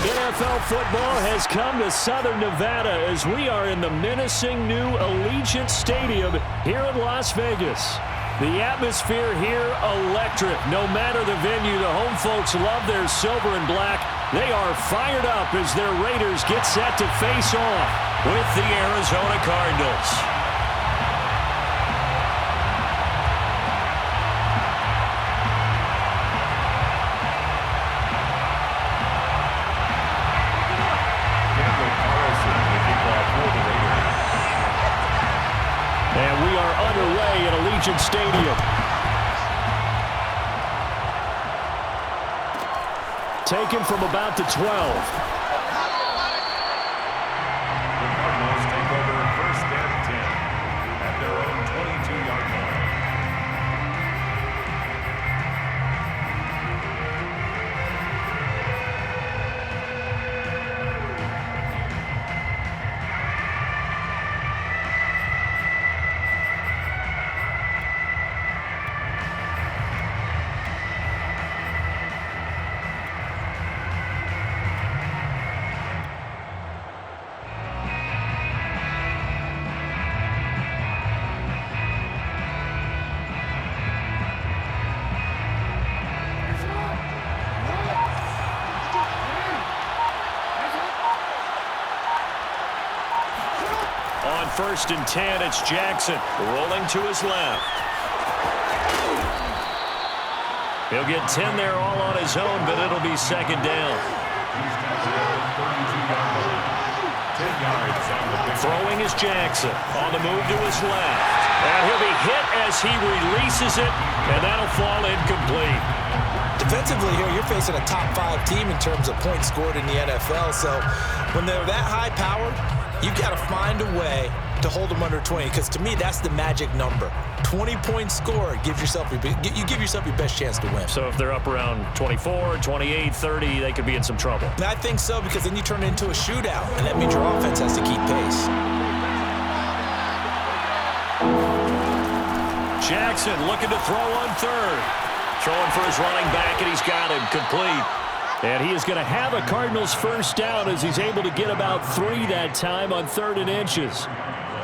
NFL football has come to Southern Nevada as we are in the menacing new Allegiant Stadium here in Las Vegas. The atmosphere here electric. No matter the venue, the home folks love their silver and black. They are fired up as their Raiders get set to face off with the Arizona Cardinals. And we are underway at Allegiant Stadium. Taken from about the 12. The Cardinals take over first and 10 at their own 22-yard line. On first and 10, it's Jackson rolling to his left. He'll get 10 there all on his own, but it'll be second down. Throwing is Jackson on the move to his left. And he'll be hit as he releases it, and that'll fall incomplete. Defensively here, you're facing a top 5 team in terms of points scored in the NFL. So when they're that high-powered, you got to find a way to hold them under 20, because to me, that's the magic number. 20 points scored, you give yourself your best chance to win. So if they're up around 24, 28, 30, they could be in some trouble. And I think so, because then you turn it into a shootout, and that means your offense has to keep pace. Jackson looking to throw on third. Throwing for his running back, and he's got him complete. And he is going to have a Cardinals first down as he's able to get about 3 that time on 3rd and inches.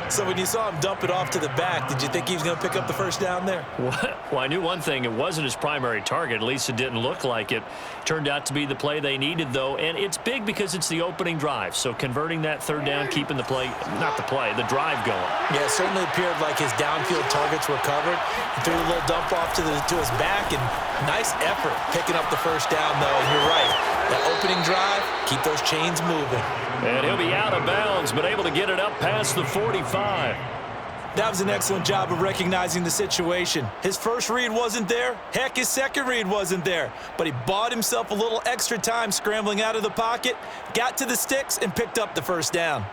So when you saw him dump it off to the back, did you think he was going to pick up the first down there? Well, I knew one thing. It wasn't his primary target. At least it didn't look like it. Turned out to be the play they needed, though. And it's big because it's the opening drive. So converting that 3rd down, keeping the drive going. Yeah, it certainly appeared like his downfield targets were covered. He threw a little dump off to his back, and nice effort picking up the first down, though. And you're right. That opening drive, keep those chains moving. And he'll be out of bounds, but able to get it up past the 45. That was an excellent job of recognizing the situation. His first read wasn't there. Heck, his second read wasn't there. But he bought himself a little extra time scrambling out of the pocket, got to the sticks, and picked up the first down.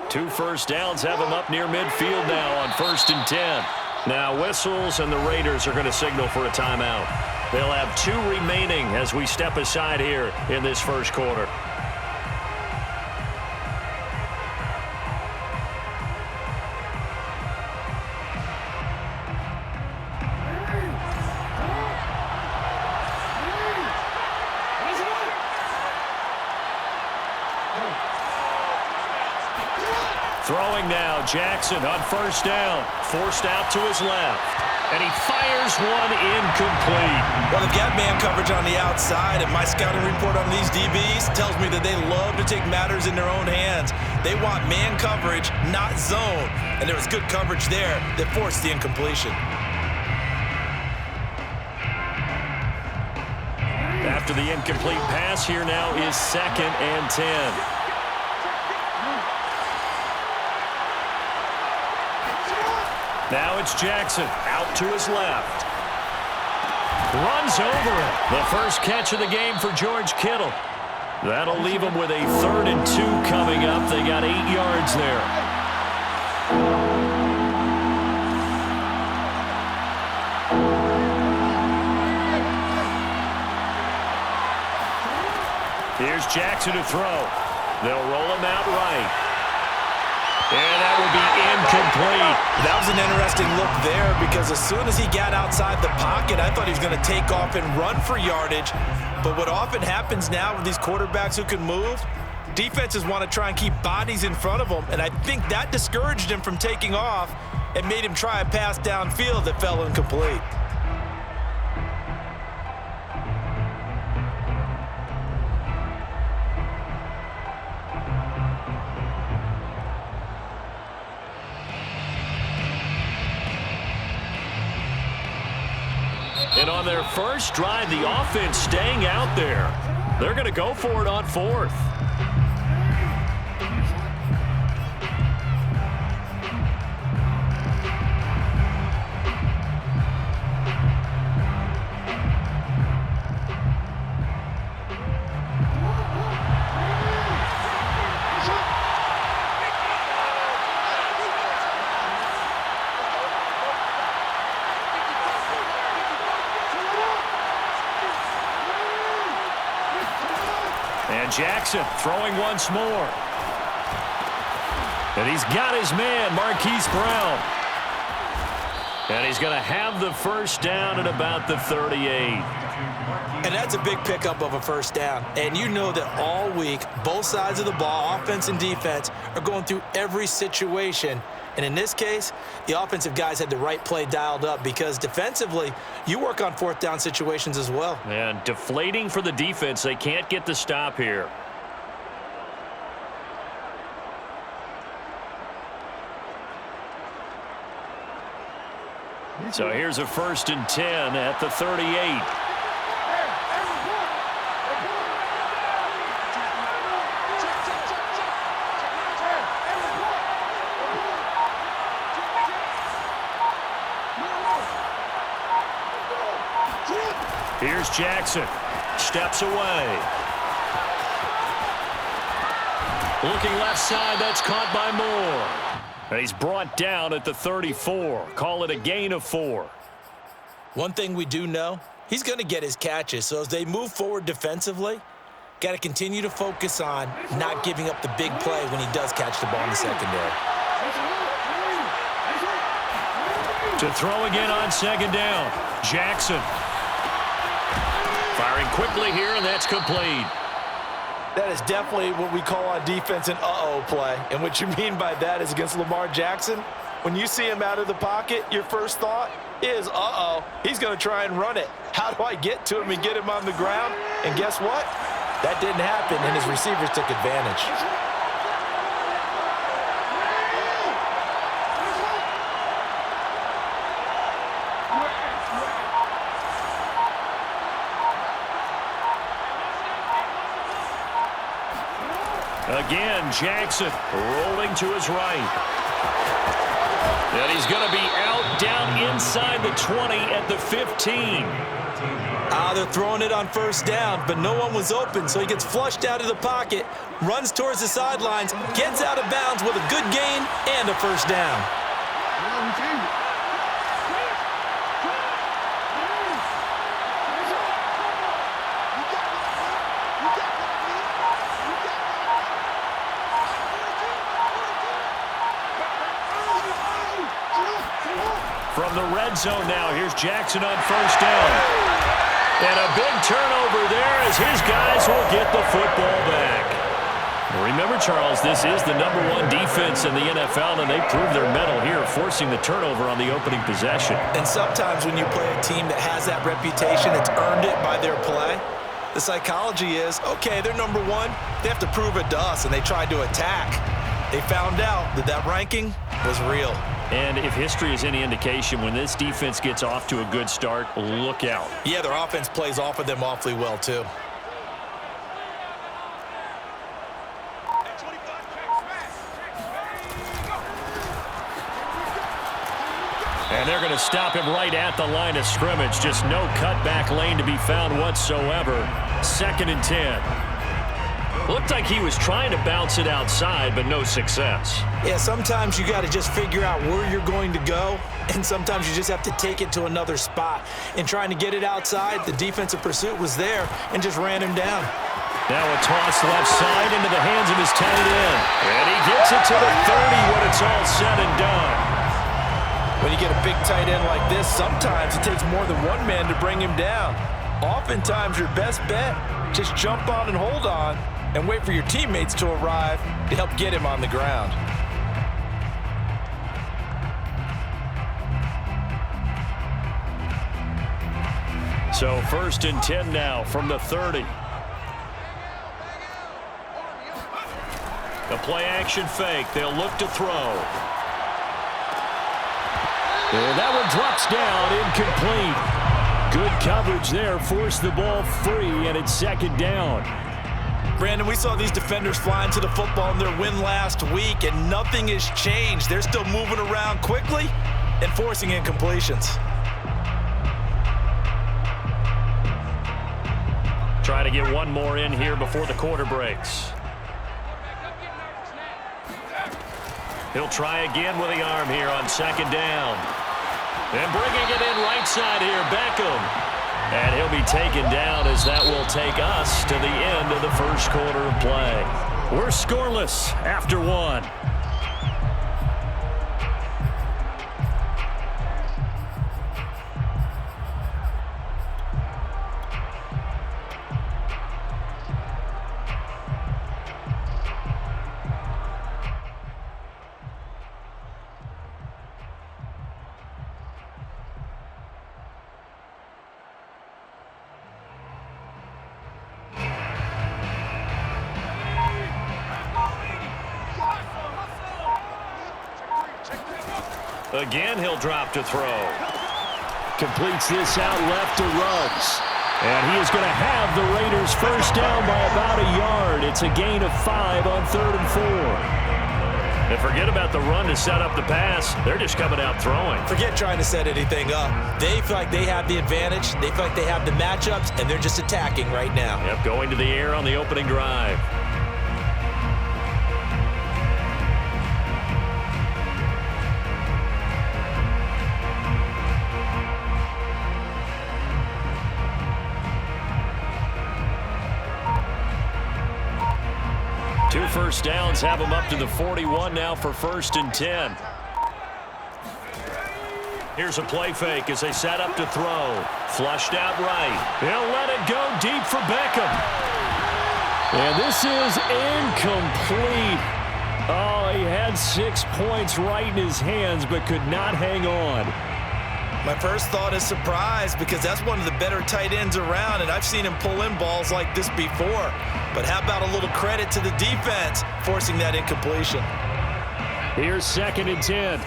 2 first downs have him up near midfield now on 1st and 10. Now whistles, and the Raiders are going to signal for a timeout. They'll have 2 remaining as we step aside here in this first quarter. Throwing now, Jackson on first down. Forced out to his left. And he fires one incomplete. Well, they've got man coverage on the outside, and my scouting report on these DBs tells me that they love to take matters in their own hands. They want man coverage, not zone. And there was good coverage there that forced the incompletion. After the incomplete pass, here now is 2nd and 10. Now it's Jackson out to his left. Runs over it. The first catch of the game for George Kittle. That'll leave him with a 3rd and 2 coming up. They got 8 yards there. Here's Jackson to throw. They'll roll him out right. And that will be incomplete. That was an interesting look there because as soon as he got outside the pocket, I thought he was going to take off and run for yardage. But what often happens now with these quarterbacks who can move, defenses want to try and keep bodies in front of them, and I think that discouraged him from taking off and made him try a pass downfield that fell incomplete. And on their first drive, the offense staying out there. They're going to go for it on fourth. And Jackson throwing once more. And he's got his man, Marquise Brown. And he's going to have the first down at about the 38. And that's a big pickup of a first down. And you know that all week, both sides of the ball, offense and defense, are going through every situation. And in this case, the offensive guys had the right play dialed up because defensively, you work on fourth down situations as well. And deflating for the defense. They can't get the stop here. So here's a 1st and 10 at the 38. Here's Jackson. Steps away. Looking left side. That's caught by Moore. And he's brought down at the 34. Call it a gain of 4. One thing we do know, he's going to get his catches. So as they move forward defensively, got to continue to focus on not giving up the big play when he does catch the ball in the secondary. To throw again on 2nd down. Jackson. Firing quickly here, and that's complete. That is definitely what we call on defense an uh-oh play. And what you mean by that is against Lamar Jackson, when you see him out of the pocket, your first thought is, uh-oh, he's going to try and run it. How do I get to him and get him on the ground? And guess what? That didn't happen, and his receivers took advantage. Again, Jackson rolling to his right. And he's going to be out down inside the 20 at the 15. They're throwing it on first down, but no one was open, so he gets flushed out of the pocket, runs towards the sidelines, gets out of bounds with a good gain and a first down. From the red zone now, here's Jackson on first down. And a big turnover there as his guys will get the football back. Remember, Charles, this is the #1 defense in the NFL, and they proved their mettle here, forcing the turnover on the opening possession. And sometimes when you play a team that has that reputation, it's earned it by their play. The psychology is, okay, they're #1. They have to prove it to us, and they tried to attack. They found out that that ranking was real. And if history is any indication, when this defense gets off to a good start, look out. Yeah, their offense plays off of them awfully well, too. And they're going to stop him right at the line of scrimmage. Just no cutback lane to be found whatsoever. 2nd and 10. Looked like he was trying to bounce it outside, but no success. Yeah, sometimes you got to just figure out where you're going to go, and sometimes you just have to take it to another spot. And trying to get it outside, the defensive pursuit was there and just ran him down. Now a toss left side into the hands of his tight end. And he gets it to the 30 when it's all said and done. When you get a big tight end like this, sometimes it takes more than one man to bring him down. Oftentimes, your best bet, just jump on and hold on and wait for your teammates to arrive to help get him on the ground. So 1st and 10 now from the 30. The play-action fake. They'll look to throw. And that one drops down, incomplete. Good coverage there. Forced the ball free, and it's 2nd down. Brandon, we saw these defenders flying to the football in their win last week, and nothing has changed. They're still moving around quickly and forcing incompletions. Trying to get one more in here before the quarter breaks. He'll try again with the arm here on 2nd down. And bringing it in right side here, Beckham. And he'll be taken down as that will take us to the end of the 1st quarter of play. We're scoreless after 1. Again, he'll drop to throw. Completes this out left to Ruggs. And he is going to have the Raiders 1st down by about a yard. It's a gain of 5 on 3rd and 4. And forget about the run to set up the pass. They're just coming out throwing. Forget trying to set anything up. They feel like they have the advantage. They feel like they have the matchups, and they're just attacking right now. Yep, going to the air on the opening drive. Two 1st downs have them up to the 41 now for 1st and 10. Here's a play fake as they set up to throw. Flushed out right. He'll let it go deep for Beckham. And this is incomplete. Oh, he had 6 points right in his hands but could not hang on. My first thought is surprise because that's one of the better tight ends around, and I've seen him pull in balls like this before. But how about a little credit to the defense forcing that incompletion? Here's 2nd and 10.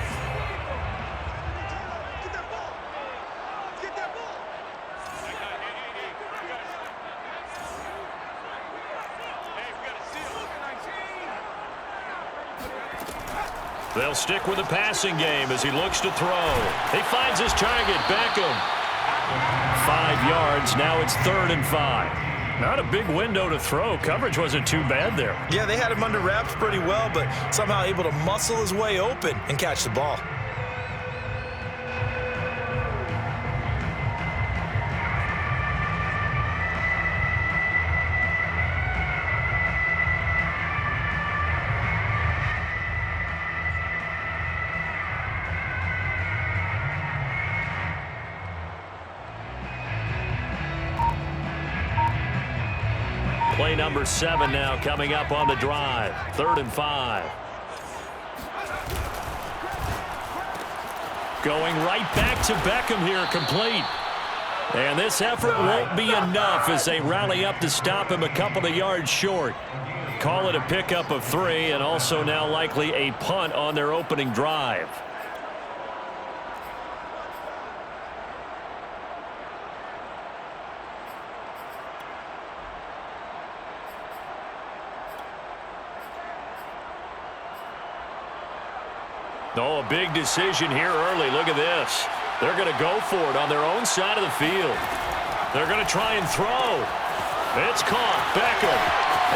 They'll stick with the passing game as he looks to throw. He finds his target, Beckham. 5 yards. Now it's 3rd and 5. Not a big window to throw. Coverage wasn't too bad there. Yeah, they had him under wraps pretty well, but somehow able to muscle his way open and catch the ball. Play number 7 now coming up on the drive. 3rd and 5. Going right back to Beckham here, complete. And this effort won't be enough as they rally up to stop him a couple of yards short. Call it a pickup of 3 and also now likely a punt on their opening drive. Oh, a big decision here early. Look at this. They're going to go for it on their own side of the field. They're going to try and throw. It's caught. Beckham.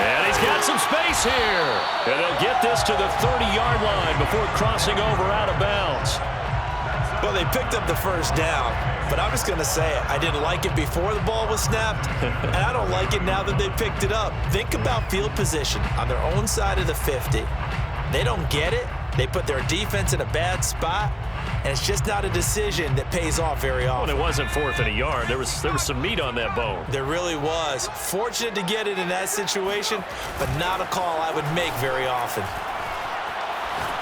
And he's got some space here. And they'll get this to the 30-yard line before crossing over out of bounds. Well, they picked up the first down, but I'm just going to say it. I didn't like it before the ball was snapped, and I don't like it now that they picked it up. Think about field position on their own side of the 50. They don't get it. They put their defense in a bad spot, and it's just not a decision that pays off very often. Well, it wasn't 4th and a yard. There was some meat on that bone. There really was. Fortunate to get it in that situation, but not a call I would make very often.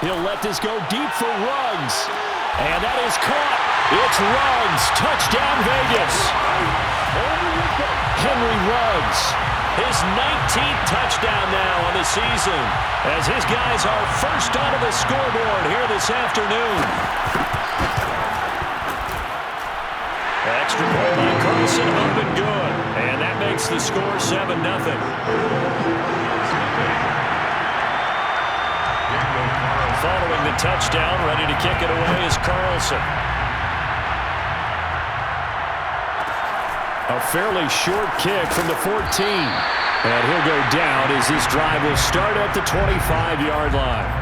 He'll let this go deep for Ruggs. And that is caught. It's Ruggs. Touchdown, Vegas. Henry Ruggs. His 19th touchdown now on the season as his guys are first onto the scoreboard here this afternoon. Extra point by Carlson, up and good. And that makes the score 7-0. Following the touchdown, ready to kick it away is Carlson. A fairly short kick from the 14. And he'll go down as this drive will start at the 25-yard line.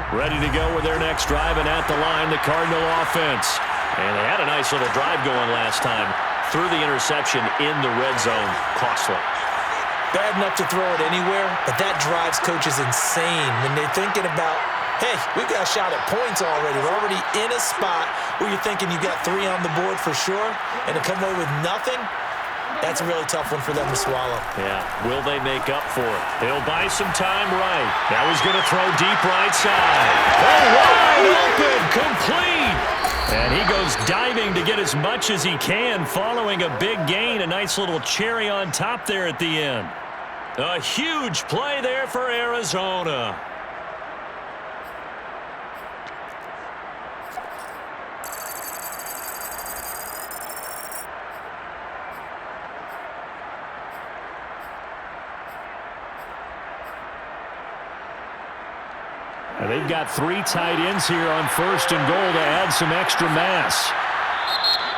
Ready to go with their next drive, and at the line, the Cardinal offense. And they had a nice little drive going last time. Threw the interception in the red zone. Costly. Bad enough to throw it anywhere, but that drives coaches insane when they're thinking about, hey, we've got a shot at points already. We're already in a spot where you're thinking you got 3 on the board for sure, and to come away with nothing, that's a really tough one for them to swallow. Yeah, will they make up for it? He'll buy some time right. Now he's going to throw deep right side. Oh, wide open, complete. And he goes diving to get as much as he can, following a big gain. A nice little cherry on top there at the end. A huge play there for Arizona. They've got 3 tight ends here on 1st and goal to add some extra mass.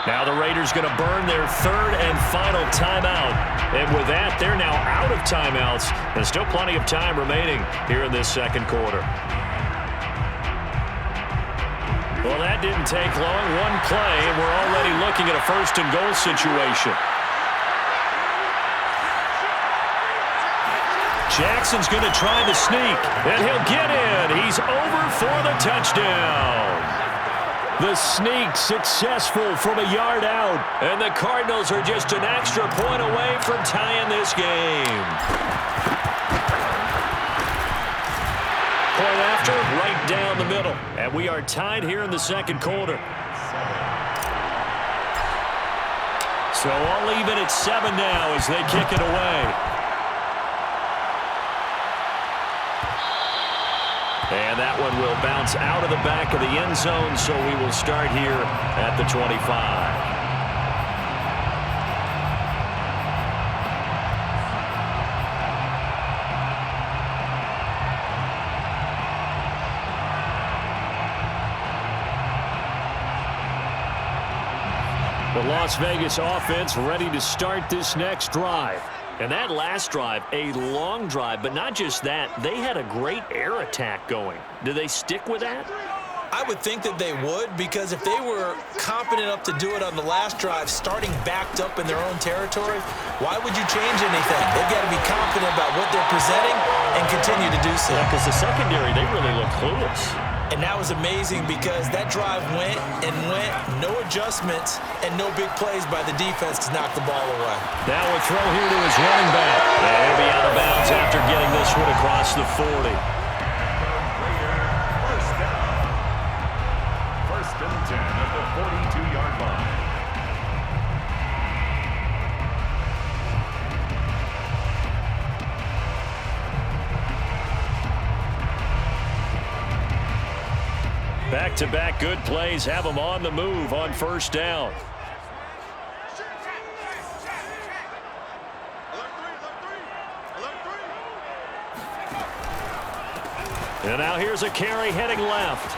Now the Raiders going to burn their 3rd and final timeout. And with that, they're now out of timeouts. And still plenty of time remaining here in this 2nd quarter. Well, that didn't take long. One play, and we're already looking at a 1st and goal situation. Jackson's going to try the sneak, and he'll get in. He's over for the touchdown. The sneak successful from a yard out, and the Cardinals are just an extra point away from tying this game. Point after, right down the middle, and we are tied here in the 2nd quarter. So all even at 7 now as they kick it away. And that one will bounce out of the back of the end zone, so we will start here at the 25. The Las Vegas offense ready to start this next drive. And that last drive, a long drive, but not just that, they had a great air attack going. Do they stick with that? I would think that they would, because if they were competent enough to do it on the last drive, starting backed up in their own territory, why would you change anything? They've got to be confident about what they're presenting and continue to do so. Yeah, because the secondary, they really look clueless. And that was amazing because that drive went and went, no adjustments, and no big plays by the defense to knock the ball away. Now a throw here to his running back. And he'll be out of bounds after getting this one across the 40. First down. 1st and 10 at the 42-yard line. Back-to-back good plays have them on the move on 1st down. And now here's a carry heading left.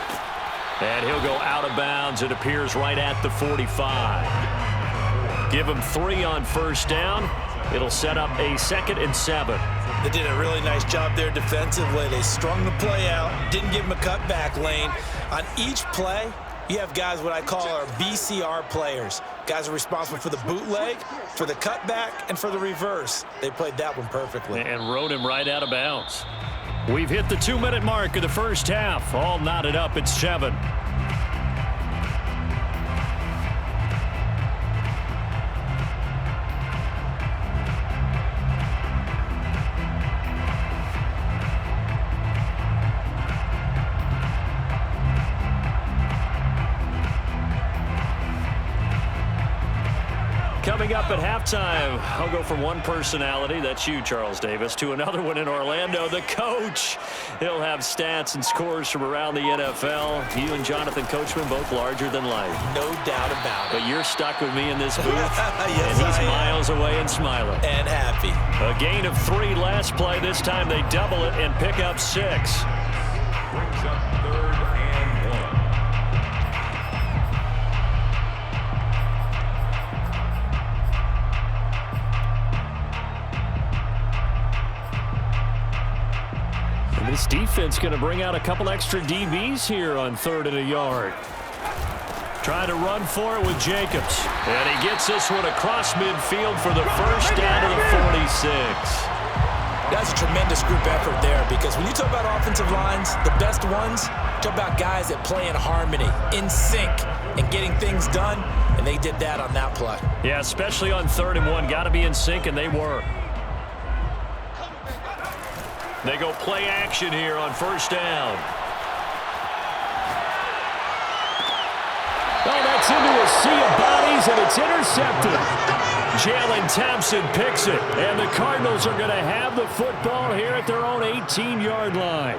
And he'll go out of bounds, it appears, right at the 45. Give him 3 on first down. It'll set up a 2nd and 7. They did a really nice job there defensively. They strung the play out, didn't give him a cutback lane. On each play, you have guys what I call our BCR players. Guys are responsible for the bootleg, for the cutback, and for the reverse. They played that one perfectly. And rode him right out of bounds. We've hit the 2-minute mark of the first half. All knotted up at 7. Coming up at halftime, I'll go from one personality, that's you, Charles Davis, to another one in Orlando, the coach. He'll have stats and scores from around the NFL. You and Jonathan Coachman, both larger than life. No doubt about it. But you're stuck with me in this booth, yes, and he's miles away and smiling. And happy. A gain of 3 last play. This time they double it and pick up 6. Brings up 3rd and 1. This defense going to bring out a couple extra DBs here on 3rd and a yard. Trying to run for it with Jacobs. And he gets this one across midfield for the first down to the 46. That's a tremendous group effort there, because when you talk about offensive lines, the best ones, talk about guys that play in harmony, in sync, and getting things done, and they did that on that play. Yeah, especially on 3rd and 1. Got to be in sync, and they were. They go play action here on first down. Oh, that's into a sea of bodies, and it's intercepted. Jalen Thompson picks it, and the Cardinals are going to have the football here at their own 18-yard line.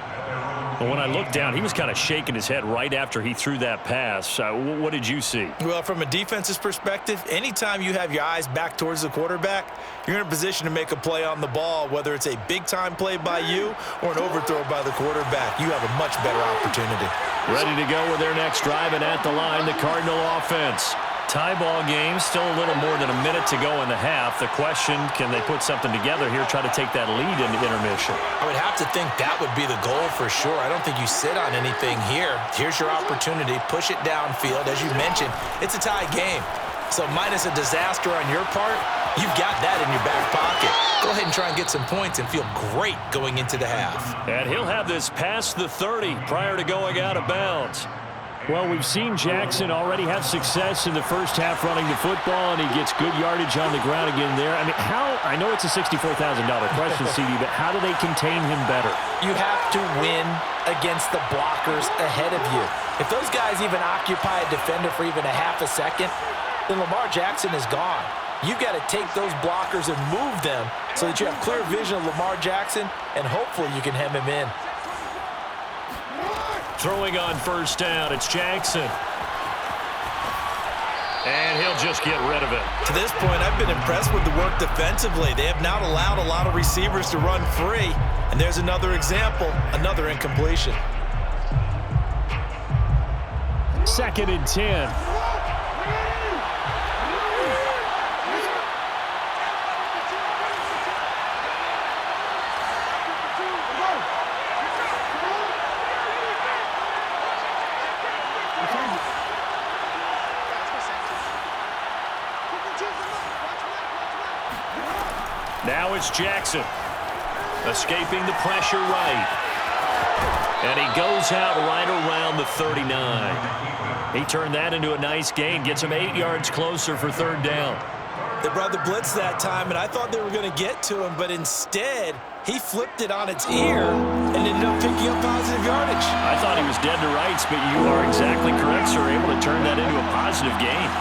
But when I looked down, he was kind of shaking his head right after he threw that pass. What did you see? Well, from a defense's perspective, anytime you have your eyes back towards the quarterback, you're in a position to make a play on the ball, whether it's a big-time play by you or an overthrow by the quarterback. You have a much better opportunity. Ready to go with their next drive, and at the line, the Cardinal offense. Tie ball game, still a little more than a minute to go in the half. The question, can they put something together here, try to take that lead into intermission? I would have to think that would be the goal for sure. I don't think you sit on anything here. Here's your opportunity. Push it downfield. As you mentioned, it's a tie game. So minus a disaster on your part, you've got that in your back pocket. Go ahead and try and get some points and feel great going into the half. And he'll have this past the 30 prior to going out of bounds. Well, we've seen Jackson already have success in the first half running the football, and he gets good yardage on the ground again there. I mean, I know it's a $64,000 question, CD, but how do they contain him better? You have to win against the blockers ahead of you. If those guys even occupy a defender for even a half a second, then Lamar Jackson is gone. You've got to take those blockers and move them so that you have clear vision of Lamar Jackson, and hopefully you can hem him in. Throwing on first down, it's Jackson. And he'll just get rid of it. To this point, I've been impressed with the work defensively. They have not allowed a lot of receivers to run free. And there's another example, another incompletion. 2nd and 10. Now it's Jackson, escaping the pressure right. And he goes out right around the 39. He turned that into a nice gain, gets him 8 yards closer for 3rd down. They brought the blitz that time, and I thought they were going to get to him, but instead, he flipped it on its ear and ended up picking up positive yardage. I thought he was dead to rights, but you are exactly correct, sir. Able to turn that into a positive gain.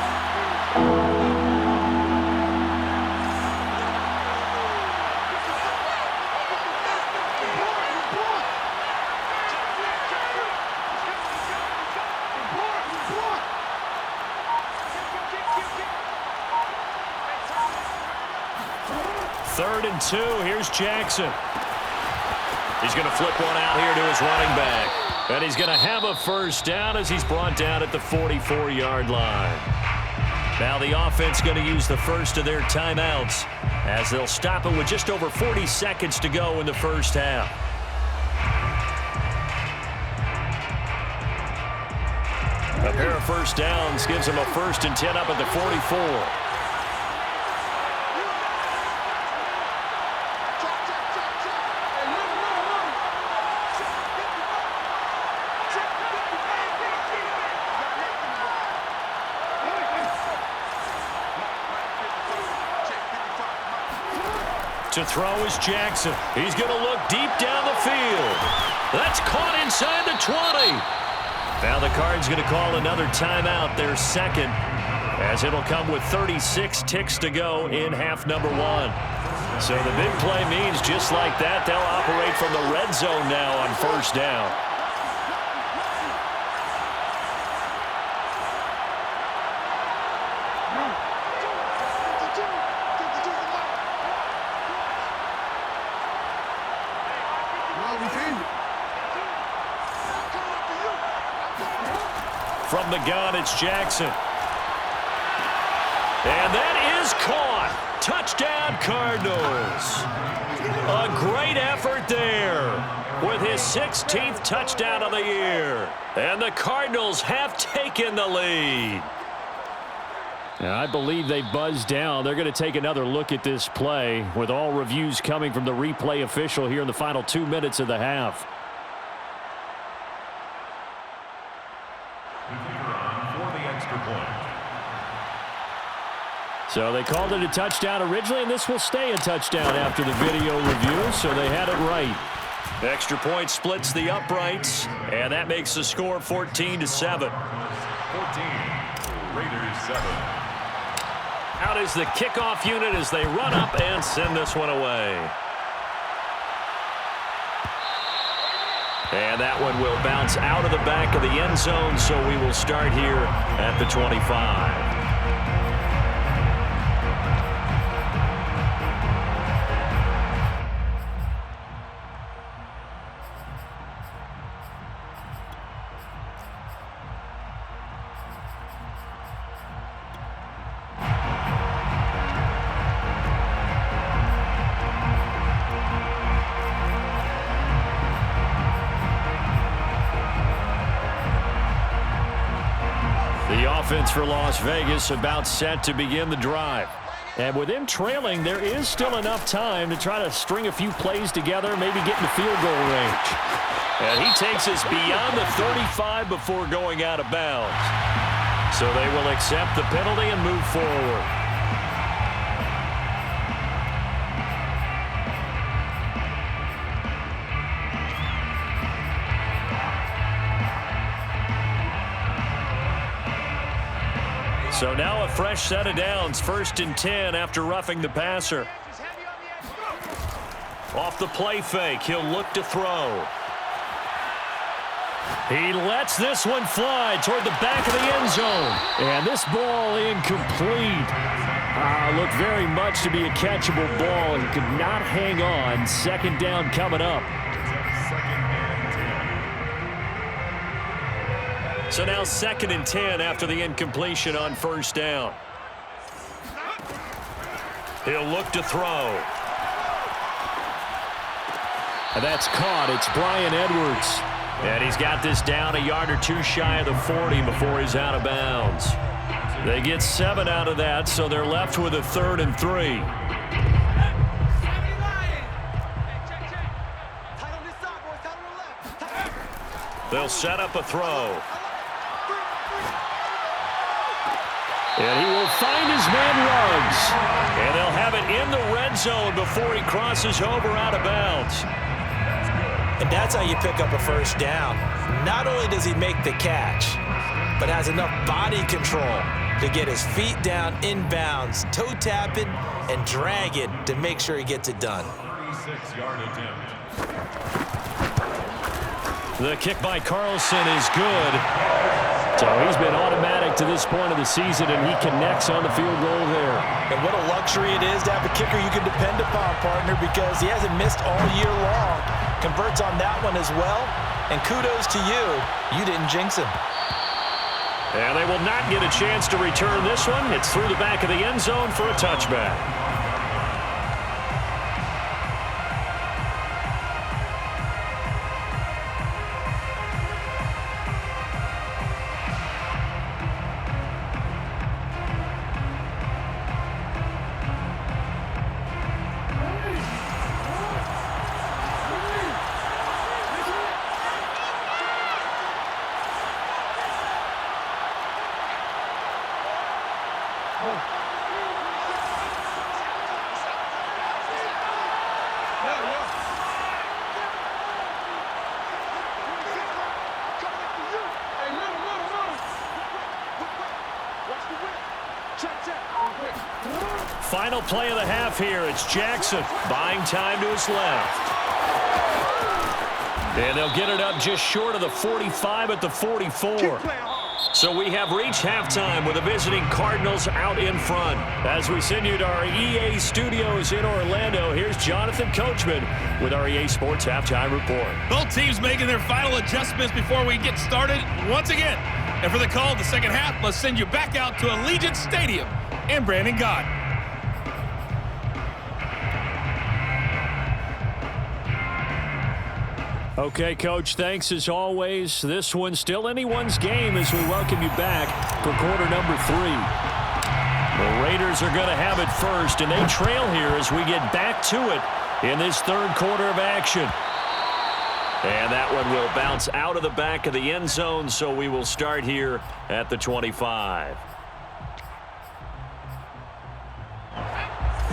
Third and 2. Here's Jackson. He's going to flip one out here to his running back. And he's going to have a first down as he's brought down at the 44-yard line. Now the offense going to use the first of their timeouts as they'll stop it with just over 40 seconds to go in the first half. A pair of first downs gives them a 1st and 10 up at the 44. To throw is Jackson. He's going to look deep down the field. That's caught inside the 20. Now the Cards going to call another timeout, their second, as it'll come with 36 ticks to go in half number 1. So the big play means just like that, they'll operate from the red zone now on first down. From the gun, it's Jackson. And that is caught. Touchdown, Cardinals. A great effort there with his 16th touchdown of the year. And the Cardinals have taken the lead. Now, I believe they buzzed down. They're going to take another look at this play with all reviews coming from the replay official here in the final 2 minutes of the half. So they called it a touchdown originally, and this will stay a touchdown after the video review, so they had it right. Extra point splits the uprights, and that makes the score 14-7. 14, Raiders 7. Out is the kickoff unit as they run up and send this one away. And that one will bounce out of the back of the end zone, so we will start here at the 25. Offense for Las Vegas about set to begin the drive. And with him trailing, there is still enough time to try to string a few plays together, maybe get in the field goal range. And he takes us beyond the 35 before going out of bounds. So they will accept the penalty and move forward. So now a fresh set of downs, 1st and 10 after roughing the passer. Off the play fake, he'll look to throw. He lets this one fly toward the back of the end zone. And this ball incomplete. Looked very much to be a catchable ball. He could not hang on. 2nd down coming up. So now 2nd and 10 after the incompletion on 1st down. He'll look to throw. And that's caught. It's Bryan Edwards. And he's got this down a yard or two shy of the 40 before he's out of bounds. They get 7 out of that, so they're left with a 3rd and 3. They'll set up a throw. And he will find his man Ruggs. And they'll have it in the red zone before he crosses over out of bounds. And that's how you pick up a first down. Not only does he make the catch, but has enough body control to get his feet down inbounds, toe tapping and dragging to make sure he gets it done. 36-yard attempt. The kick by Carlson is good. So he's been automatic to this point of the season, and he connects on the field goal there. And what a luxury it is to have a kicker you can depend upon, partner, because he hasn't missed all year long. converts on that one as well. And kudos to you. You didn't jinx him. And they will not get a chance to return this one. It's through the back of the end zone for a touchback. Final play of the half here. It's Jackson buying time to his left. And they'll get it up just short of the 45 at the 44. So we have reached halftime with the visiting Cardinals out in front. As we send you to our EA studios in Orlando, here's Jonathan Coachman with our EA Sports Halftime Report. Both teams making their final adjustments before we get started once again. And for the call of the second half, let's send you back out to Allegiant Stadium and Brandon Gott. Okay, Coach, thanks as always. This one's still anyone's game as we welcome you back for quarter number 3. The Raiders are going to have it first, and they trail here as we get back to it in this third quarter of action. And that one will bounce out of the back of the end zone, so we will start here at the 25.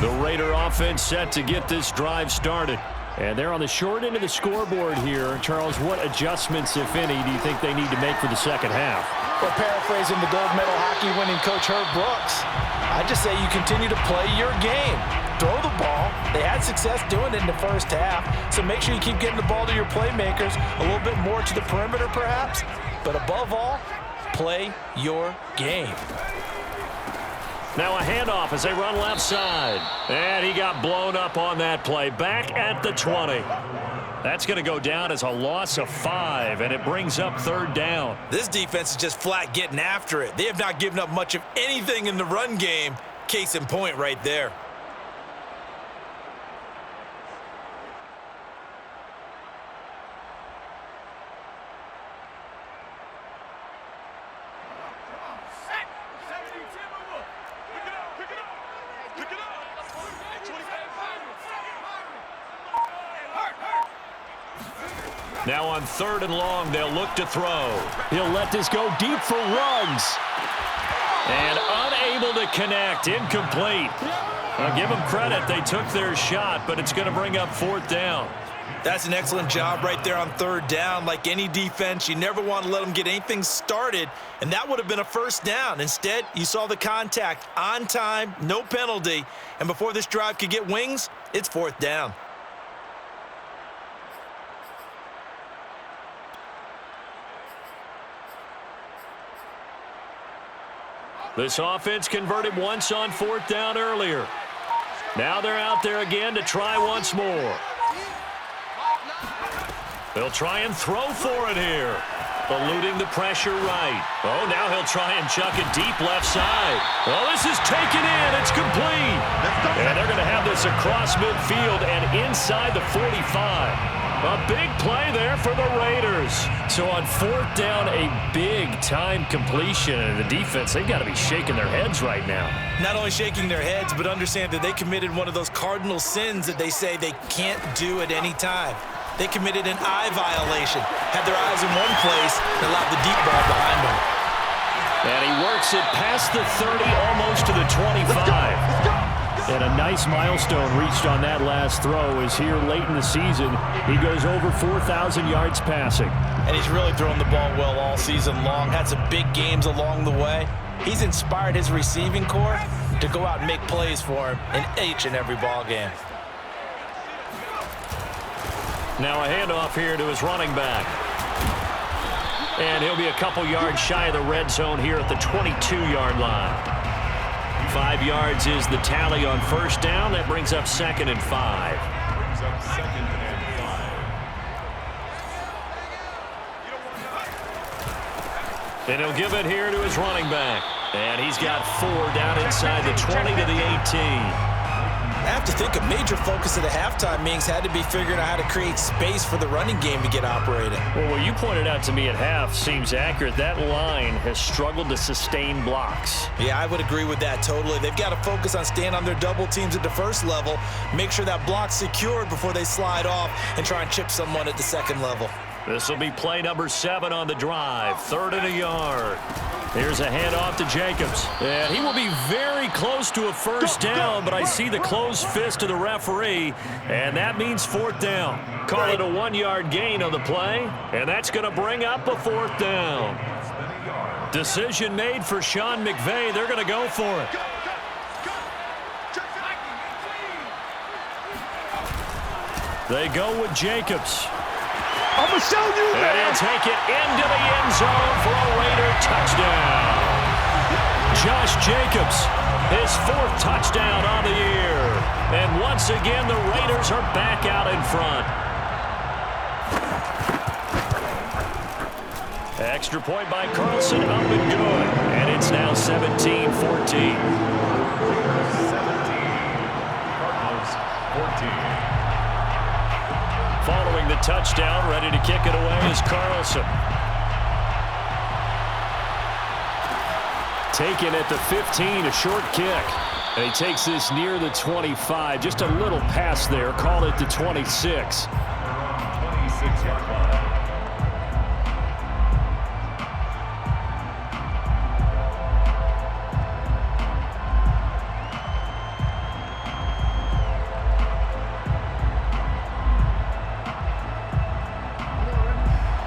The Raider offense set to get this drive started. And they're on the short end of the scoreboard here. Charles, what adjustments, if any, do you think they need to make for the second half? Well, paraphrasing the gold medal hockey winning coach Herb Brooks, I just say you continue to play your game. Throw the ball. They had success doing it in the first half, so make sure you keep getting the ball to your playmakers, a little bit more to the perimeter perhaps, but above all, play your game. Now a handoff as they run left side. And he got blown up on that play. Back at the 20. That's going to go down as a loss of 5, and it brings up third down. This defense is just flat getting after it. They have not given up much of anything in the run game. Case in point right there. Now on third and long, they'll look to throw. He'll let this go deep for Ruggs. And unable to connect. Incomplete. I'll give them credit. They took their shot, but it's going to bring up fourth down. That's an excellent job right there on third down. Like any defense, you never want to let them get anything started, and that would have been a first down. Instead, you saw the contact on time, no penalty, and before this drive could get wings, it's fourth down. This offense converted once on fourth down earlier. Now they're out there again to try once more. They'll try and throw for it here. Eluding the pressure right. Oh, now he'll try and chuck it deep left side. Oh, this is taken in. It's complete. And they're going to have this across midfield and inside the 45. A big play there for the Raiders. So on fourth down, a big-time completion. And the defense, they've got to be shaking their heads right now. Not only shaking their heads, but understand that they committed one of those cardinal sins that they say they can't do at any time. They committed an eye violation, had their eyes in one place, and allowed the deep ball behind them. And he works it past the 30, almost to the 25. And a nice milestone reached on that last throw is here late in the season. He goes over 4,000 yards passing. And he's really thrown the ball well all season long. Had some big games along the way. He's inspired his receiving corps to go out and make plays for him in each and every ball game. Now a handoff here to his running back. And he'll be a couple yards shy of the red zone here at the 22-yard line. 5 yards is the tally on first down. That brings up 2nd and 5. Brings up 2nd and 5. And he'll give it here to his running back. And he's got 4 down inside the 20 to the 18. I have to think a major focus of the halftime meetings had to be figuring out how to create space for the running game to get operating. Well, what you pointed out to me at half seems accurate. That line has struggled to sustain blocks. Yeah, I would agree with that totally. They've got to focus on staying on their double teams at the first level, make sure that block's secured before they slide off and try and chip someone at the second level. This will be play number 7 on the drive. 3rd and a yard. Here's a handoff to Jacobs. And he will be very close to a first down, but I see the closed fist of the referee, and that means 4th down. Call it a 1-yard gain on the play, and that's going to bring up a 4th down. Decision made for Sean McVay. They're going to go for it. They go with Jacobs. I'm going to show you, man. And he'll take it into the end zone for a Raider touchdown. Josh Jacobs, his 4th touchdown on the year. And once again, the Raiders are back out in front. Extra point by Carlson, up and good. And it's now 17-14. 17. Cardinals, 14. Following the touchdown, ready to kick it away is Carlson. Taken at the 15, a short kick. And he takes this near the 25. Just a little pass there. Call it the 26. 26-yard line.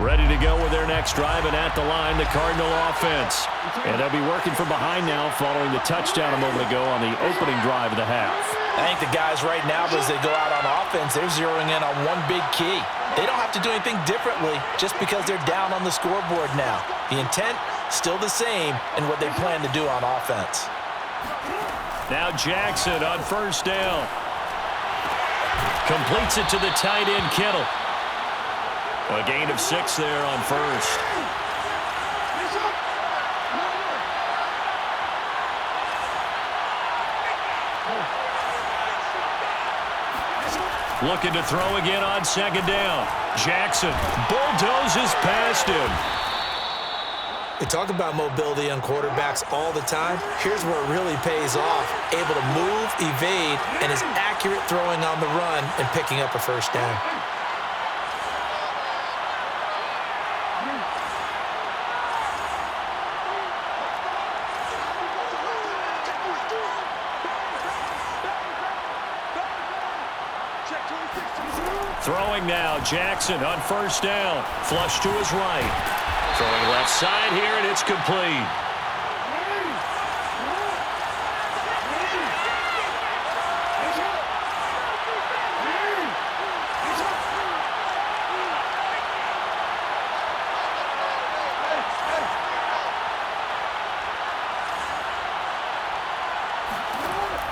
Ready to go with their next drive, and at the line, the Cardinal offense. And they'll be working from behind now following the touchdown a moment ago on the opening drive of the half. I think the guys right now, as they go out on offense, they're zeroing in on one big key. They don't have to do anything differently just because they're down on the scoreboard now. The intent, still the same in what they plan to do on offense. Now Jackson on first down. Completes it to the tight end, Kittle. A gain of 6 there on first. Looking to throw again on second down. Jackson bulldozes past him. They talk about mobility on quarterbacks all the time. Here's where it really pays off. Able to move, evade, and is accurate throwing on the run and picking up a first down. Throwing now, Jackson on first down. Flush to his right. Throwing left side here, and it's complete.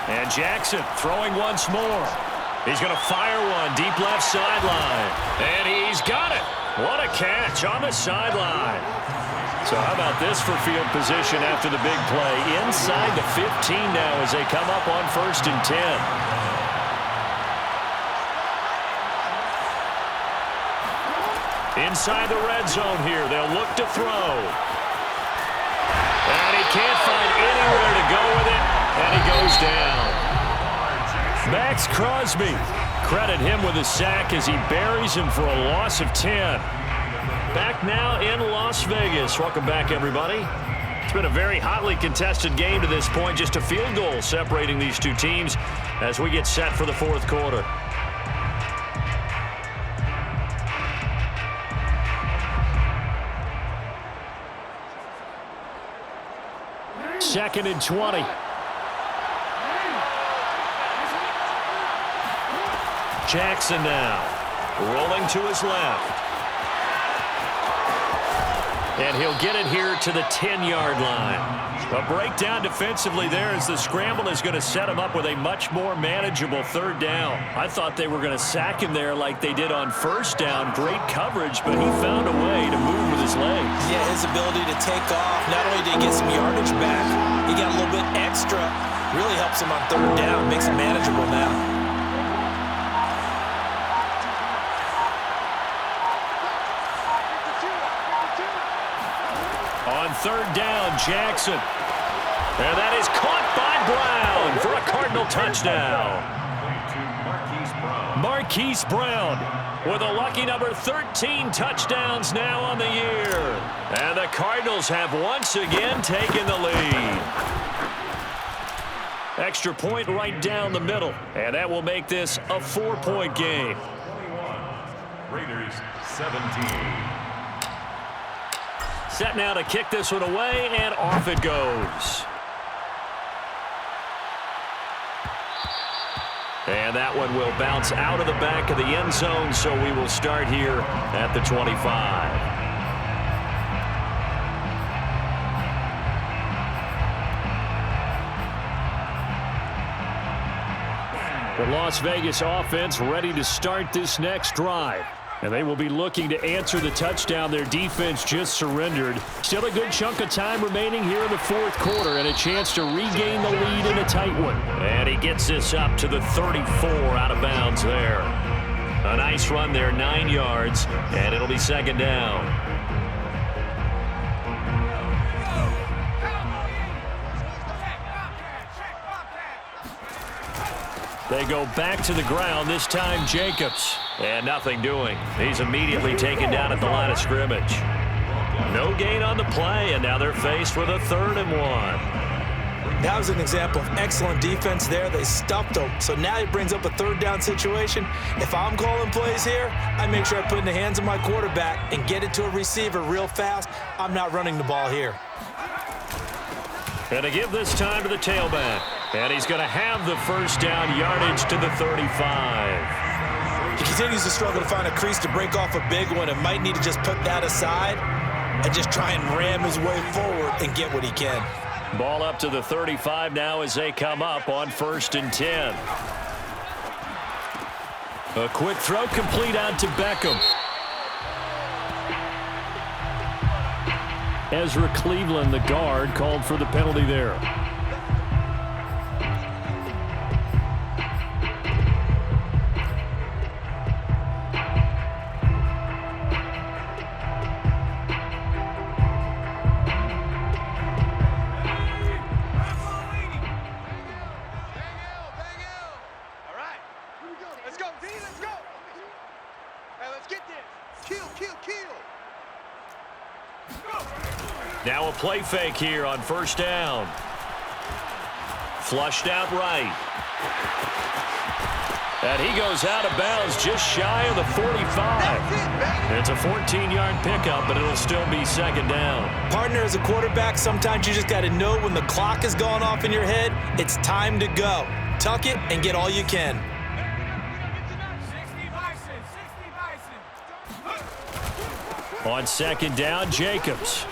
And Jackson throwing once more. He's going to fire one deep left sideline. And he's got it. What a catch on the sideline. So how about this for field position after the big play? Inside the 15 now as they come up on 1st and 10. Inside the red zone here. They'll look to throw. And he can't find anywhere to go with it. And he goes down. Max Crosby, credit him with a sack as he buries him for a loss of 10. Back now in Las Vegas. Welcome back, everybody. It's been a very hotly contested game to this point. Just a field goal separating these two teams as we get set for the 4th quarter. Second and 20. Jackson now, rolling to his left. And he'll get it here to the 10-yard line. A breakdown defensively there as the scramble is going to set him up with a much more manageable third down. I thought they were going to sack him there like they did on first down. Great coverage, but he found a way to move with his legs. Yeah, his ability to take off. Not only did he get some yardage back, he got a little bit extra. Really helps him on third down. Makes it manageable now. On third down, Jackson. And that is caught by Brown for a Cardinal touchdown. Marquise Brown with a lucky number 13 touchdowns now on the year. And the Cardinals have once again taken the lead. Extra point right down the middle. And that will make this a 4-point game. 21. Raiders 17. Set now to kick this one away, and off it goes. And that one will bounce out of the back of the end zone, so we will start here at the 25. The Las Vegas offense ready to start this next drive. And they will be looking to answer the touchdown their defense just surrendered. Still a good chunk of time remaining here in the fourth quarter and a chance to regain the lead in a tight one. And he gets this up to the 34 out of bounds there. A nice run there, 9 yards, and it'll be second down. They go back to the ground, this time Jacobs. And nothing doing. He's immediately taken down at the line of scrimmage. No gain on the play, and now they're faced with a 3rd and 1. That was an example of excellent defense there. They stuffed him. So now he brings up a third down situation. If I'm calling plays here, I make sure I put it in the hands of my quarterback and get it to a receiver real fast. I'm not running the ball here. And to give this time to the tailback. And he's going to have the first down yardage to the 35. He continues to struggle to find a crease to break off a big one and might need to just put that aside and just try and ram his way forward and get what he can. Ball up to the 35 now as they come up on 1st and 10. A quick throw complete out to Beckham. Ezra Cleveland, the guard, called for the penalty there. Now a play fake here on 1st down. Flushed out right. And he goes out of bounds just shy of the 45. It's a 14-yard pickup, but it'll still be 2nd down. Partner, as a quarterback, sometimes you just got to know when the clock is going off in your head, it's time to go. Tuck it and get all you can. On 2nd down, Jacobs.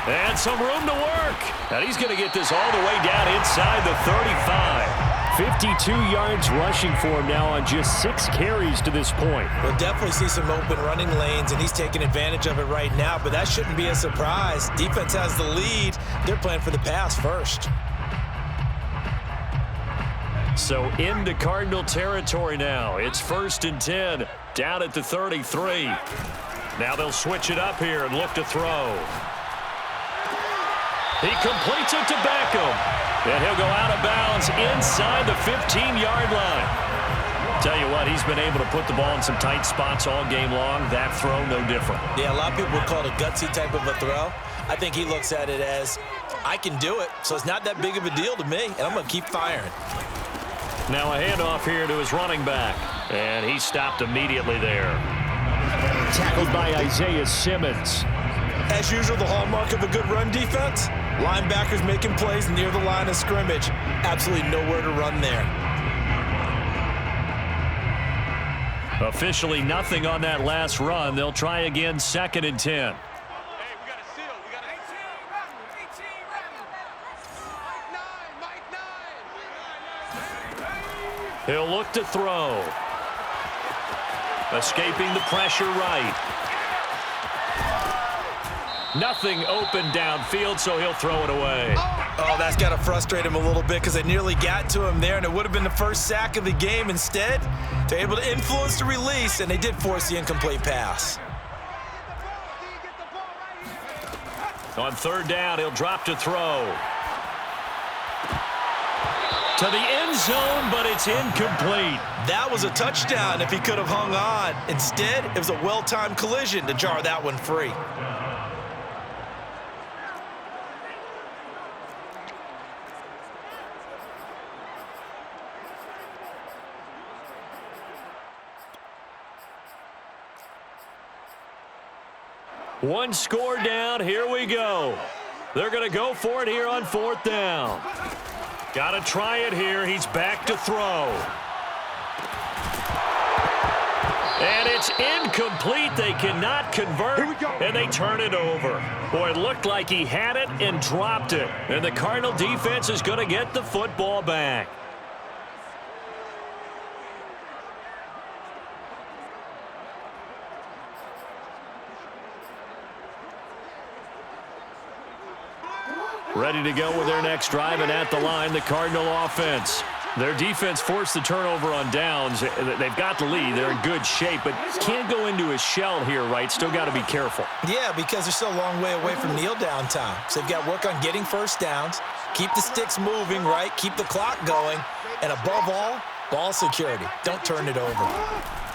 And some room to work. And he's going to get this all the way down inside the 35. 52 yards rushing for him now on just 6 carries to this point. We'll definitely see some open running lanes, and he's taking advantage of it right now, but that shouldn't be a surprise. Defense has the lead. They're playing for the pass first. So into Cardinal territory now. It's 1st and 10, down at the 33. Now they'll switch it up here and look to throw. He completes it to Beckham. And he'll go out of bounds inside the 15-yard line. Tell you what, he's been able to put the ball in some tight spots all game long. That throw, no different. Yeah, a lot of people would call it a gutsy type of a throw. I think he looks at it as, I can do it, so it's not that big of a deal to me, and I'm going to keep firing. Now a handoff here to his running back. And he stopped immediately there. Tackled by Isaiah Simmons. As usual, the hallmark of a good run defense, linebackers making plays near the line of scrimmage. Absolutely nowhere to run there. Officially nothing on that last run. They'll try again, 2nd and 10. He'll look to throw. Escaping the pressure right. Nothing open downfield, so he'll throw it away. Oh, that's got to frustrate him a little bit because they nearly got to him there, and it would have been the first sack of the game. Instead, they're able to influence the release, and they did force the incomplete pass. On third down, he'll drop to throw. To the end zone, but it's incomplete. That was a touchdown if he could have hung on. Instead, it was a well-timed collision to jar that one free. One score down. Here we go. They're going to go for it here on fourth down. Got to try it here. He's back to throw. And it's incomplete. They cannot convert, and they turn it over. Boy, it looked like he had it and dropped it. And the Cardinal defense is going to get the football back. Ready to go with their next drive, and at the line, the Cardinal offense. Their defense forced the turnover on downs. They've got the lead. They're in good shape, but can't go into a shell here, right? Still got to be careful. Yeah, because they're still a long way away from kneel down time. So they've got to work on getting first downs, keep the sticks moving, right? Keep the clock going, and above all, ball security. Don't turn it over.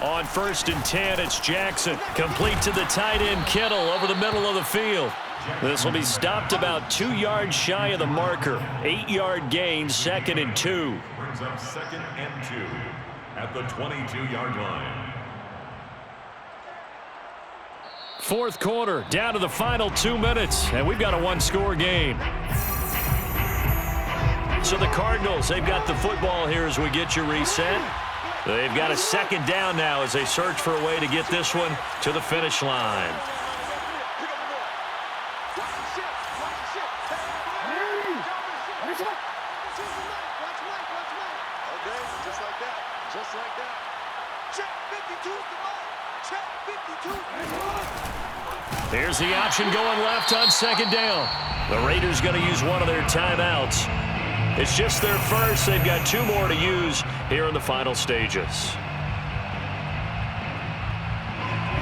On 1st and 10, it's Jackson. Complete to the tight end, Kittle, over the middle of the field. This will be stopped about 2 yards shy of the marker. 8-yard gain, 2nd and 2. Brings up 2nd and 2 at the 22-yard line. Fourth quarter, down to the final 2 minutes, and we've got a one-score game. So the Cardinals, they've got the football here as we get you reset. They've got a 2nd down now as they search for a way to get this one to the finish line. Here's the option going left on 2nd down. The Raiders going to use one of their timeouts. It's just their first. They've got 2 more to use here in the final stages.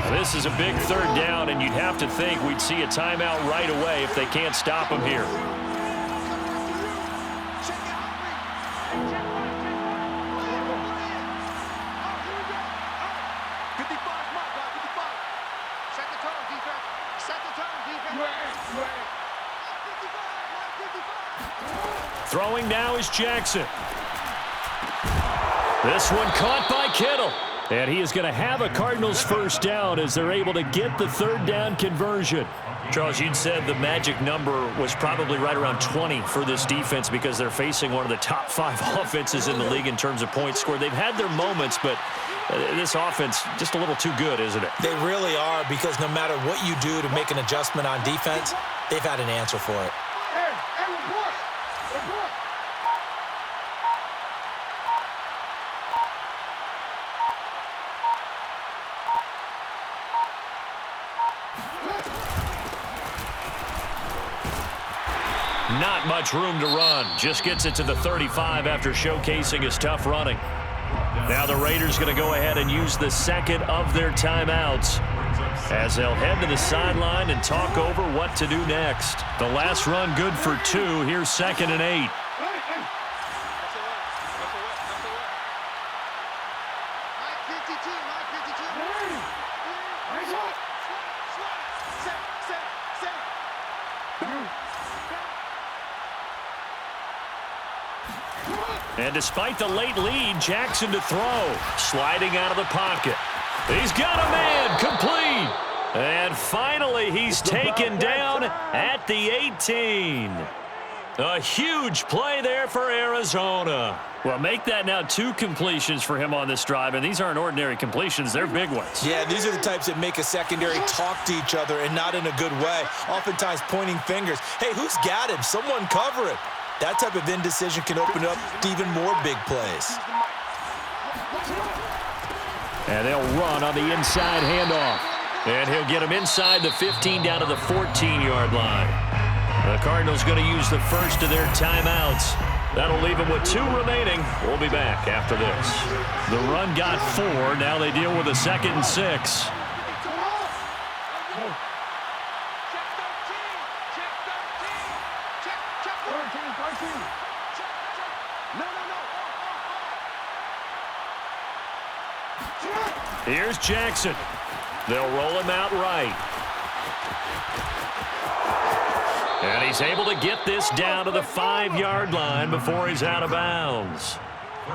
This is a big 3rd down, and you'd have to think we'd see a timeout right away if they can't stop them here. Throwing now is Jackson. This one caught by Kittle. And he is going to have a Cardinals first down as they're able to get the 3rd down conversion. Charles, you'd said the magic number was probably right around 20 for this defense because they're facing one of the top 5 offenses in the league in terms of points scored. They've had their moments, but this offense just a little too good, isn't it? They really are, because no matter what you do to make an adjustment on defense, they've had an answer for it. Not much room to run. Just gets it to the 35 after showcasing his tough running. Now the Raiders going to go ahead and use the 2nd of their timeouts as they'll head to the sideline and talk over what to do next. The last run good for 2. Here's 2nd and 8. And despite the late lead, Jackson to throw. Sliding out of the pocket. He's got a man, complete. And finally, he's taken down at the 18. A huge play there for Arizona. Well, make that now 2 completions for him on this drive, and these aren't ordinary completions. They're big ones. Yeah, these are the types that make a secondary talk to each other, and not in a good way. Oftentimes pointing fingers. Hey, who's got him? Someone cover it. That type of indecision can open up to even more big plays. And they'll run on the inside handoff. And he'll get him inside the 15 down to the 14-yard line. The Cardinals going to use the first of their timeouts. That'll leave them with 2 remaining. We'll be back after this. The run got 4. Now they deal with a 2nd and 6. Here's Jackson. They'll roll him out right. And he's able to get this down to the 5-yard line before he's out of bounds.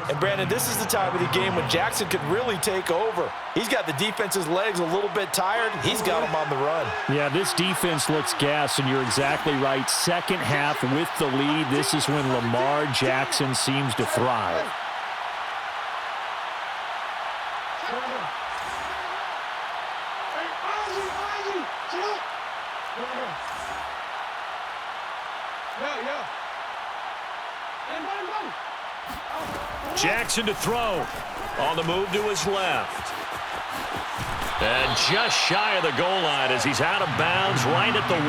And, Brandon, this is the time of the game when Jackson could really take over. He's got the defense's legs a little bit tired. He's got them on the run. Yeah, this defense looks gassed, and you're exactly right. Second half with the lead, this is when Lamar Jackson seems to thrive. Jackson to throw. On the move to his left. And just shy of the goal line as he's out of bounds right at the 1.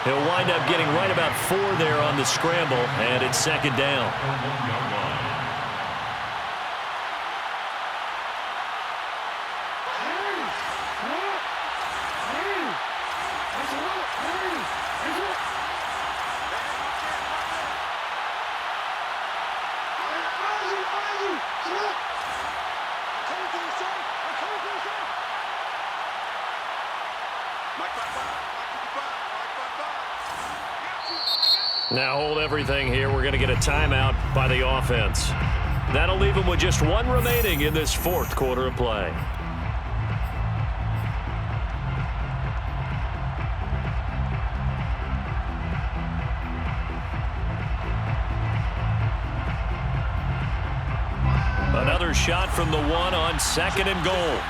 He'll wind up getting right about 4 there on the scramble, and it's 2nd down. Now hold everything here. We're going to get a timeout by the offense. That'll leave them with just 1 remaining in this 4th quarter of play. Another shot from the 1 on 2nd and goal.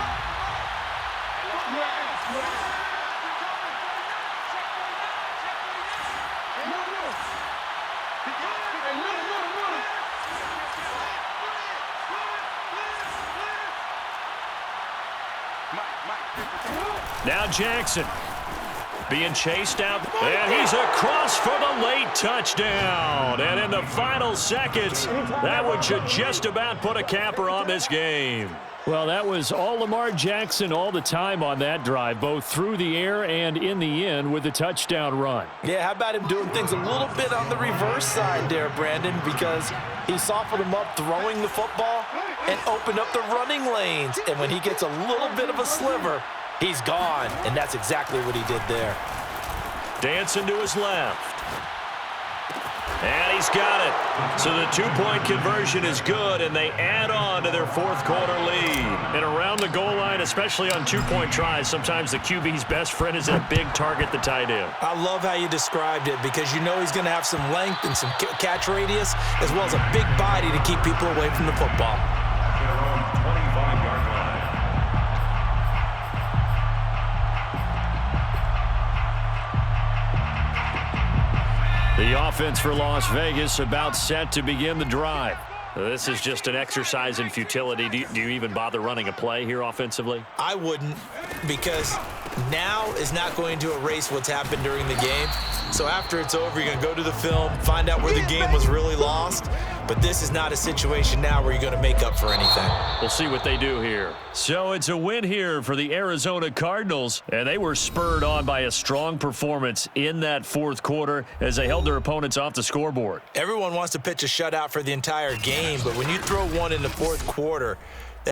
Now Jackson being chased out, and he's across for the late touchdown. And in the final seconds, that one should just about put a capper on this game. Well, that was all Lamar Jackson all the time on that drive, both through the air and in the end with a touchdown run. Yeah, how about him doing things a little bit on the reverse side there, Brandon, because he softened him up throwing the football and opened up the running lanes. And when he gets a little bit of a sliver, he's gone, and that's exactly what he did there. Dancing to his left. And he's got it. So the 2-point conversion is good, and they add on to their 4th quarter lead. And around the goal line, especially on 2-point tries, sometimes the QB's best friend is that big target, the tight end. I love how you described it because you know he's going to have some length and some catch radius as well as a big body to keep people away from the football. Their own 25-yard line. The offense for Las Vegas about set to begin the drive. This is just an exercise in futility. Do you even bother running a play here offensively? I wouldn't, because now is not going to erase what's happened during the game. So after it's over, you're going to go to the film, find out where the game was really lost. But this is not a situation now where you're going to make up for anything. We'll see what they do here. So it's a win here for the Arizona Cardinals, and they were spurred on by a strong performance in that 4th quarter as they held their opponents off the scoreboard. Everyone wants to pitch a shutout for the entire game, but when you throw one in the 4th quarter,